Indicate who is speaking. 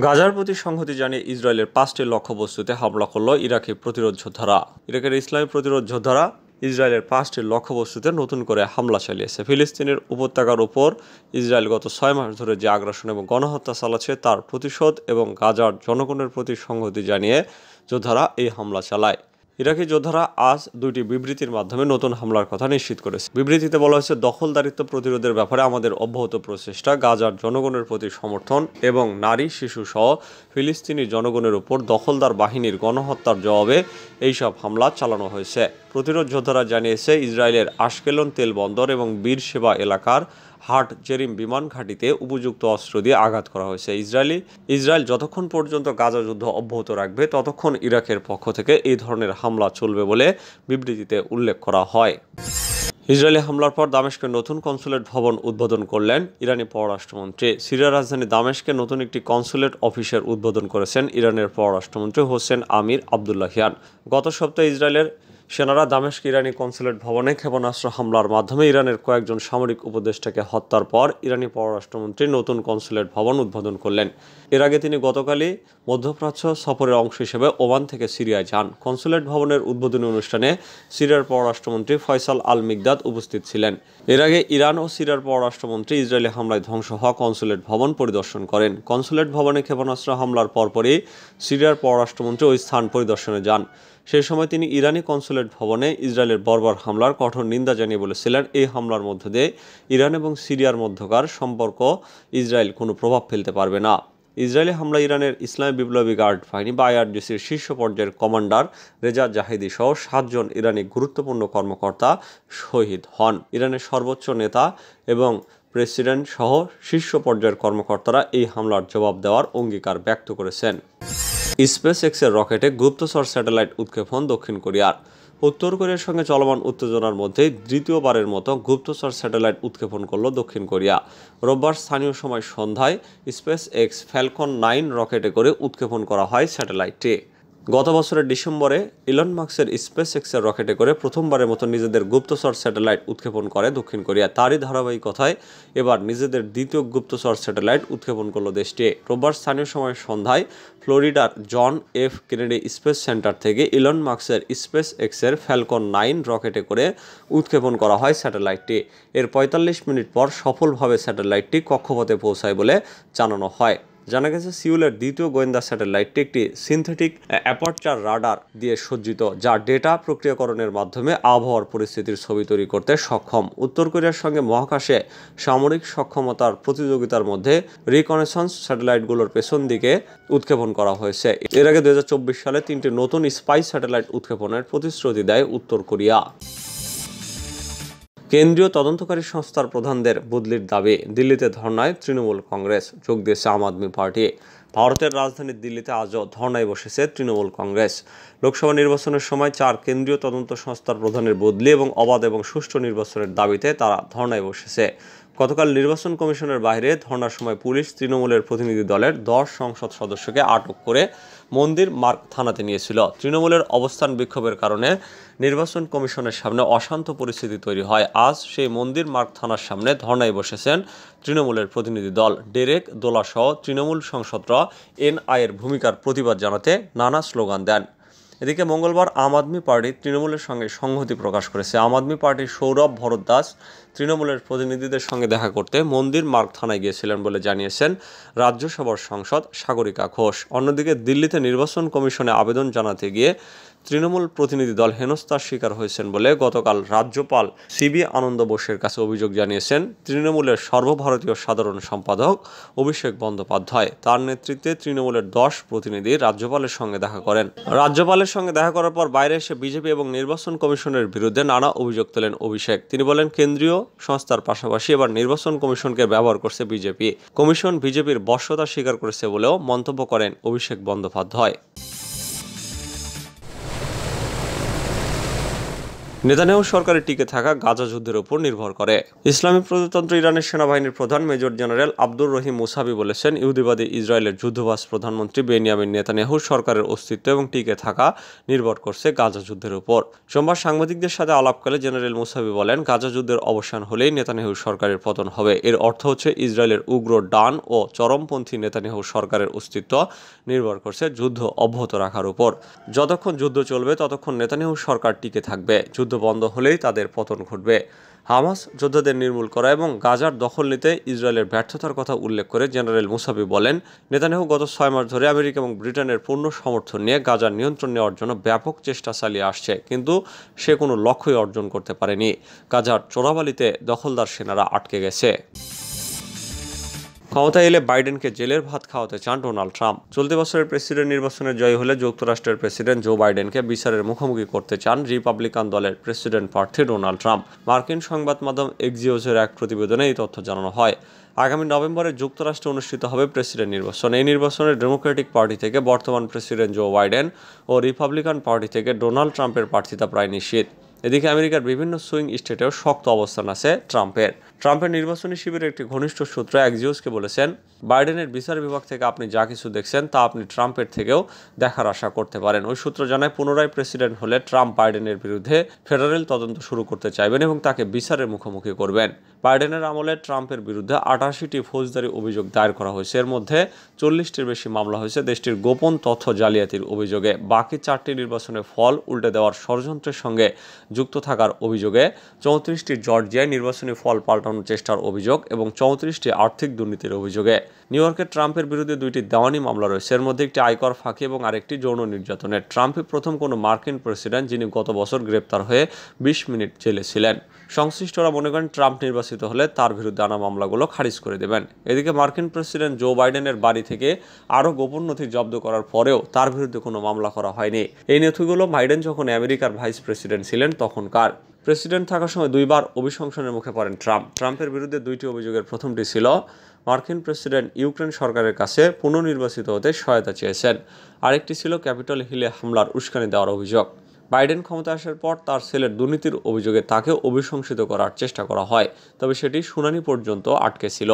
Speaker 1: গাজার প্রতি সংহতি জানিয়ে ইসরায়েলের ৫টি লক্ষ্যবস্তুতে হামলা করল ইরাকি প্রতিরোধ যোদ্ধারা। ইরাকের ইসলামী প্রতিরোধ যোদ্ধারা ইসরায়েলের ৫টি লক্ষ্যবস্তুতে নতুন করে হামলা চালিয়েছে। ফিলিস্তিনের উপত্যকার উপর ইসরায়েল গত ৬ মাস ধরে যে আগ্রাসন এবং গণহত্যা চালাচ্ছে তার প্রতিশোধ এবং গাজার জনগণের প্রতি সংহতি জানিয়ে যোদ্ধারা এই হামলা চালায়। ইরাকি যোদ্ধারা আজ দুইটি বিবৃতির মাধ্যমে নতুন হামলার কথা নিশ্চিত করেছে। বিবৃতিতে বলা হয়েছে, দখলদারিত্ব প্রতিরোধের ব্যাপারে আমাদের অব্যাহত প্রচেষ্টা, গাজার জনগণের প্রতি সমর্থন এবং নারী শিশু সহ ফিলিস্তিনি জনগণের উপর দখলদার বাহিনীর গণহত্যার জবাবে এইসব হামলা চালানো হয়েছে। প্রতিরোধ যোদ্ধারা জানিয়েছে, ইসরায়েলের আশকেলন তেল বন্দর এবং বীরশেবা এলাকার হাট জেরিম বিমান ঘাঁটিতে উপযুক্ত অস্ত্র দিয়ে আঘাত করা হয়েছে। ইসরায়েল যতক্ষণ পর্যন্ত গাজা যুদ্ধ অব্যাহত রাখবে ততক্ষণ ইরাকের পক্ষ থেকে এই ধরনের হামলা চলবে বলে বিবৃতিতে উল্লেখ করা হয়। ইসরায়েলি হামলার পর দামেস্কের নতুন কনসুলেট ভবন উদ্বোধন করলেন ইরানি পররাষ্ট্রমন্ত্রী। সিরিয়ার রাজধানী দামেস্কে নতুন একটি কনসুলেট অফিসের উদ্বোধন করেছেন ইরানের পররাষ্ট্রমন্ত্রী হোসেন আমির আবদুল্লাহিয়ান। গত সপ্তাহে ইসরায়েলের সেনারা দামেস্ক ইরানি কনসুলেট ভবনে ক্ষেপণাস্ত্র হামলার মাধ্যমে ইরানের কয়েকজন সামরিক উপদেষ্টাকে হত্যার পর ইরানি পররাষ্ট্রমন্ত্রী নতুন কনসুলেট ভবন উদ্বোধন করলেন। এর আগে তিনি গতকালই মধ্যপ্রাচ্য সফরের অংশ হিসেবে ওমান থেকে সিরিয়ায় যান। কনসুলেট ভবনের উদ্বোধনী অনুষ্ঠানে সিরিয়ার পররাষ্ট্রমন্ত্রী ফয়সাল আল মিকদাদ উপস্থিত ছিলেন। এর আগে ইরান ও সিরিয়ার পররাষ্ট্রমন্ত্রী ইসরায়েলি হামলায় ধ্বংস হওয়া কনসুলেট ভবন পরিদর্শন করেন। কনসুলেট ভবনে ক্ষেপণাস্ত্র হামলার পরপরই সিরিয়ার পররাষ্ট্রমন্ত্রী ওই স্থান পরিদর্শনে যান। সেই সময় তিনি ইরানি কনসুলেট ভবনে ইসরায়েলের বর্বর হামলার কঠোর নিন্দা জানিয়ে বলেছিলেন, এই হামলার মধ্য দিয়ে ইরান এবং সিরিয়ার মধ্যকার সম্পর্ক ইসরায়েল কোনো প্রভাব ফেলতে পারবে না। ইসরায়েলি হামলা ইরানের ইসলামী বিপ্লবী গার্ড বাহিনী বা আইআরজিসির শীর্ষ পর্যায়ের কমান্ডার রেজা জাহিদি সহ ৭ জন ইরানি গুরুত্বপূর্ণ কর্মকর্তা শহীদ হন। ইরানের সর্বোচ্চ নেতা এবং প্রেসিডেন্ট সহ শীর্ষ পর্যায়ের কর্মকর্তারা এই হামলার জবাব দেওয়ার অঙ্গীকার ব্যক্ত করেছেন। স্পেস এক্সের রকেটে গুপ্তচর স্যাটেলাইট উৎক্ষেপণ দক্ষিণ কোরিয়ার। উত্তর কোরিয়ার সঙ্গে চলমান উত্তেজনার মধ্যে দ্বিতীয়বারের মতো গুপ্তচর স্যাটেলাইট উৎক্ষেপণ করল দক্ষিণ কোরিয়া। রোববার স্থানীয় সময় সন্ধ্যায় স্পেস এক্স ফ্যালকন 9 রকেটে করে উৎক্ষেপণ করা হয় স্যাটেলাইটটি। গত বছরের ডিসেম্বরে ইলন মাস্কের স্পেস এক্সের রকেটে করে প্রথমবারের মতো নিজেদের গুপ্তচর স্যাটেলাইট উৎক্ষেপণ করে দক্ষিণ কোরিয়া। তারই ধারাবাহিকতায় এবার নিজেদের দ্বিতীয় গুপ্তচর স্যাটেলাইট উৎক্ষেপণ করল দেশটি। রোববার স্থানীয় সময় সন্ধ্যায় ফ্লোরিডার John F Kennedy Space Center থেকে ইলন মাস্কের স্পেস এক্সের ফ্যালকন 9 রকেটে করে উৎক্ষেপণ করা হয় স্যাটেলাইটটি। এর ৪৫ মিনিট পর সফলভাবে স্যাটেলাইটটি কক্ষপথে পৌঁছায় বলে জানানো হয়। জানা গেছে, সিউলের দ্বিতীয় গোয়েন্দা স্যাটেলাইটটি একটি সিনথেটিক অ্যাপারচার রাডার দিয়ে সজ্জিত, যা ডেটা প্রক্রিয়াকরণের মাধ্যমে আবহাওয়ার পরিস্থিতির ছবি তৈরি করতে সক্ষম। উত্তর কোরিয়ার সঙ্গে মহাকাশে সামরিক সক্ষমতার প্রতিযোগিতার মধ্যে রিকনেসন্স স্যাটেলাইটগুলোর পেছন দিকে উৎক্ষেপণ করা হয়েছে। এর আগে ২০২৪ সালে 3টি নতুন স্পাই স্যাটেলাইট উৎক্ষেপণের প্রতিশ্রুতি দেয় উত্তর কোরিয়া। কেন্দ্রীয় তদন্তকারী সংস্থার প্রধানদের বদলির দাবি। দিল্লিতে ধর্নায় তৃণমূল কংগ্রেস, যোগ দিয়েছে আম আদমি পার্টি। ভারতের রাজধানী দিল্লিতে আজও ধর্নায় বসেছে তৃণমূল কংগ্রেস। লোকসভা নির্বাচনের সময় 4 কেন্দ্রীয় তদন্ত সংস্থার প্রধানের বদলি এবং অবাধ এবং সুষ্ঠু নির্বাচনের দাবিতে তারা ধর্নায় বসেছে। গতকাল নির্বাচন কমিশনের বাইরে ধর্নার সময় পুলিশ তৃণমূলের প্রতিনিধি দলের 10 সংসদ সদস্যকে আটক করে মন্দির মার্গ থানাতে নিয়েছিল। তৃণমূলের অবস্থান বিক্ষোভের কারণে নির্বাচন কমিশনের সামনে অশান্ত পরিস্থিতি তৈরি হয়। আজ সেই মন্দির মার্গ থানার সামনে ধর্নায় বসেছেন তৃণমূলের প্রতিনিধি দল। ডেরেক দোলা সহ তৃণমূল সংসদরা এনআইয়ের ভূমিকার প্রতিবাদ জানাতে নানা স্লোগান দেন। এদিকে মঙ্গলবার আম আদমি পার্টি তৃণমূলের সঙ্গে সংহতি প্রকাশ করেছে। আম আদমি পার্টির সৌরভ ভরদ্বাজ তৃণমূলের প্রতিনিধিদের সঙ্গে দেখা করতে মন্দির মার্গ থানায় গিয়েছিলেন বলে জানিয়েছেন রাজ্যসভার সাংসদ সাগরিকা ঘোষ। অন্যদিকে দিল্লিতে নির্বাচন কমিশনে আবেদন জানাতে গিয়ে তৃণমূল প্রতিনিধি দল হেনস্থার শিকার হয়েছেন বলে গতকাল রাজ্যপাল সিবি আনন্দ বোসের কাছে অভিযোগ জানিয়েছেন তৃণমূলের সর্বভারতীয় সাধারণ সম্পাদক অভিষেক বন্দ্যোপাধ্যায়। তার নেতৃত্বে তৃণমূলের 10 প্রতিনিধি রাজ্যপালের সঙ্গে দেখা করেন। রাজ্যপালের সঙ্গে দেখা করার পর বাইরে এসে বিজেপি এবং নির্বাচন কমিশনের বিরুদ্ধে নানা অভিযোগ তোলেন অভিষেক। তিনি বলেন, কেন্দ্রীয় সংস্থার পাশাপাশি এবার নির্বাচন কমিশনকে ব্যবহার করছে বিজেপি। কমিশন বিজেপির বশ্যতা স্বীকার করেছে বলেও মন্তব্য করেন অভিষেক বন্দ্যোপাধ্যায়। নেতানিয়াহু সরকারের টিকে থাকা গাজা যুদ্ধের উপর নির্ভর করে। ইসলামী প্রজাতন্ত্র ইরানের সেনাবাহিনীর প্রধান মেজর জেনারেল আব্দুর রহিম মুসাবি বলেছেন, ইহুদিবাদী ইসরায়েলের যুদ্ধবাজ প্রধানমন্ত্রী বেনিয়ামিন নেতানিয়াহু সরকারের অস্তিত্ব এবং টিকে থাকা নির্ভর করছে গাজা যুদ্ধের উপর। সোমবার সাংবাদিকদের সাথে আলাপকালে জেনারেল মুসাবি বলেন, গাজা যুদ্ধের অবসান হলেই নেতানিয়াহু সরকারের পতন হবে। এর অর্থ হচ্ছে ইসরায়েলের উগ্র ডান ও চরমপন্থী নেতানিয়াহু সরকারের অস্তিত্ব নির্ভর করছে যুদ্ধ অব্যাহত রাখার উপর। যতক্ষণ যুদ্ধ চলবে ততক্ষণ নেতানিয়াহু সরকার টিকে থাকবে। যুদ্ধ বন্ধ হলেই তাদের পতন ঘটবে। হামাস যোদ্ধাদের নির্মূল করা এবং গাজার দখল নিতে ইসরায়েলের ব্যর্থতার কথা উল্লেখ করে জেনারেল মুসাবি বলেন, নেতানিয়াহু গত 6 মাস ধরে আমেরিকা এবং ব্রিটেনের পূর্ণ সমর্থন নিয়ে গাজার নিয়ন্ত্রণ নেওয়ার জন্য ব্যাপক চেষ্টা চালিয়ে আসছে, কিন্তু সে কোনো লক্ষ্যই অর্জন করতে পারেনি। গাজার চোরাবালিতে দখলদার সেনারা আটকে গেছে। ক্ষমতায় এলে বাইডেনকে জেলের ভাত খাওয়াতে চান ডোনাল্ড ট্রাম্প। চলতি বছরের প্রেসিডেন্ট নির্বাচনে জয়ী হলে যুক্তরাষ্ট্রের প্রেসিডেন্ট জো বাইডেনকে বিচারের মুখোমুখি করতে চান রিপাবলিকান দলের প্রেসিডেন্ট প্রার্থী ডোনাল্ড ট্রাম্প। মার্কিন সংবাদ মাধ্যম এক্সিওসের এক প্রতিবেদনে এই তথ্য জানানো হয়। আগামী নভেম্বরে যুক্তরাষ্ট্রে অনুষ্ঠিত হবে প্রেসিডেন্ট নির্বাচন। এই নির্বাচনে ডেমোক্রেটিক পার্টি থেকে বর্তমান প্রেসিডেন্ট জো বাইডেন ও রিপাবলিকান পার্টি থেকে ডোনাল্ড ট্রাম্পের প্রার্থিতা প্রায় নিশ্চিত। এদিকে আমেরিকার বিভিন্ন সুইং স্টেটেও শক্ত অবস্থান আছে ট্রাম্পের নির্বাচনী শিবিরের একটি ঘনিষ্ঠ সূত্র এক্সিওসকে বলেছেন, বাইডেনের বিচার বিভাগ থেকে আপনি যা কিছু দেখছেন তা আপনি ট্রাম্পের থেকেও দেখার আশা করতে পারেন। ওই সূত্র জানায়, পুনরায় প্রেসিডেন্ট হলে ট্রাম্প বাইডেনের বিরুদ্ধে ফেডারেল তদন্ত শুরু করতে চাইবেন এবং তাকে বিচারের মুখোমুখি করবেন। বাইডেনের আমলে ট্রাম্পের বিরুদ্ধে 88টি ফৌজদারি অভিযোগ দায়ের করা হয়েছে। এর মধ্যে 40টির বেশি মামলা হয়েছে দেশটির গোপন তথ্য জালিয়াতির অভিযোগে। বাকি 4টি নির্বাচনের ফল উল্টে দেওয়ার ষড়যন্ত্রের সঙ্গে যুক্ত থাকার অভিযোগে, 34টি জর্জিয়ায় নির্বাচনী ফল পাল্টানোর চেষ্টার অভিযোগ এবং 34টি আর্থিক দুর্নীতির অভিযোগে। নিউ ইয়র্কে ট্রাম্পের বিরুদ্ধে 2টি দেওয়ানি মামলা রয়েছে। এর মধ্যে একটি আয়কর ফাঁকি এবং আরেকটি যৌন নির্যাতনের। ট্রাম্পই প্রথম কোনো মার্কিন প্রেসিডেন্ট যিনি গত বছর গ্রেপ্তার হয়ে 20 মিনিট জেলে ছিলেন। সংশ্লিষ্টরা মনে করেন, ট্রাম্প নির্বাচিত হলে তার বিরুদ্ধে আনা মামলাগুলো খারিজ করে দেবেন। এদিকে মার্কিন প্রেসিডেন্ট জো বাইডেনের বাড়ি থেকে আরও গোপন নথি জব্দ করার পরেও তার বিরুদ্ধে কোনো মামলা করা হয়নি। এই নথিগুলো বাইডেন যখন আমেরিকার ভাইস প্রেসিডেন্ট ছিলেন তখনকার। প্রেসিডেন্ট থাকার সময় 2বার অভিশংসনের মুখে পড়েন ট্রাম্পের বিরুদ্ধে 2টি অভিযোগের প্রথমটি ছিল, মার্কিন প্রেসিডেন্ট ইউক্রেন সরকারের কাছে পুনর্নির্বাচিত হতে সহায়তা চেয়েছেন। আরেকটি ছিল ক্যাপিটল হিলে হামলার উস্কানি দেওয়ার অভিযোগ। বাইডেন ক্ষমতা আসার পর তার ছেলের দুর্নীতির অভিযোগে তাকে অভিশংসিত করার চেষ্টা করা হয়, তবে সেটি শুনানি পর্যন্ত আটকে ছিল।